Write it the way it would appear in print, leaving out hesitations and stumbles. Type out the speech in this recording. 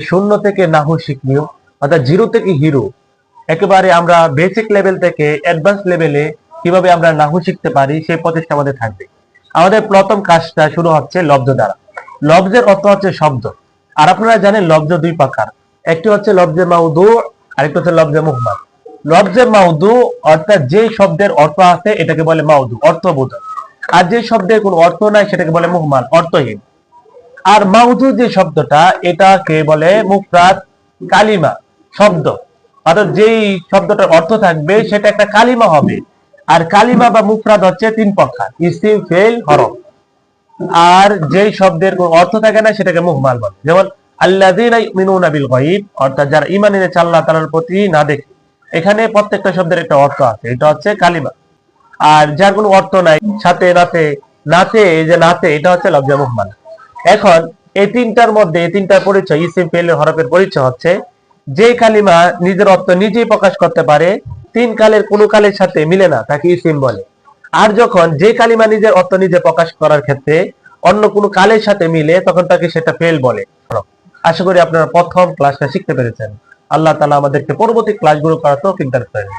শূন্য থেকে নাহু শিখবো, অর্থাৎ জিরো থেকে হিরো, একেবারে আমরা বেসিক লেভেল থেকে অ্যাডভান্স লেভেলে কিভাবে আমরা নাহু শিখতে পারি সেই প্রচেষ্টা আমাদের থাকবে। আমাদের প্রথম কাজটা শুরু হচ্ছে লব্ধ দ্বারা। লব্ধের অর্থ হচ্ছে শব্দ। আর আপনারা জানেন লব্ধ দুই প্রকার, একটি হচ্ছে লব্ধে মাউদু, আরেকটি হচ্ছে লব্ধে মুহমাল। লব্ধে মাউদু অর্থাৎ যে শব্দের অর্থ আছে এটাকে বলে মাউদু, অর্থবোধক। আর যে শব্দের কোনো অর্থ নাই সেটাকে বলে মুহমাল, অর্থহীন। আর মাউদু যে শব্দটা এটাকে বলে মুফরাদ, কালিমা, শব্দ। অর্থাৎ যেই শব্দটার অর্থ থাকবে সেটা একটা কালিমা হবে। আর কালিমা বা মুফরাদ হচ্ছে তিন প্রকার, ইসিম, ফেল, হরফ। আর যেই শব্দের কোনো অর্থ থাকে না সেটাকে মুহমাল বলে। যেমন আল্লাযীনা ইউমিনুনা বিল গায়ব, অর্থাৎ যারা ঈমান এনেছে আল্লাহ তাআলার প্রতি না দেখে। এখানে প্রত্যেকটা শব্দের একটা অর্থ আছে, এটা হচ্ছে কালিমা। আর যার কোনো অর্থ নাই, সাথে নাতে, নাতে, এই যে নাতে, এটা হচ্ছে লফজে মুহমাল। এখন এই তিনটার মধ্যে, এই তিনটার পরিচয়, ইসিম, ফেল, হরফের পরিচয় হচ্ছে যে কালিমা নিজের অর্থ নিজেই প্রকাশ করতে পারে, তিন কালের কোনো কালের সাথে মিলে না, তাকে ইসিম বলে। আর যখন যে কালিমা নিজের অর্থ নিজে প্রকাশ করার ক্ষেত্রে অন্য কোনো কালের সাথে মিলে, তখন তাকে সেটা ফেল বলে। আশা করি আপনারা প্রথম ক্লাসটা শিখতে পেরেছেন। আল্লাহ তাআলা আমাদেরকে পরবর্তী ক্লাসগুলো করার তৌফিক দান করেন।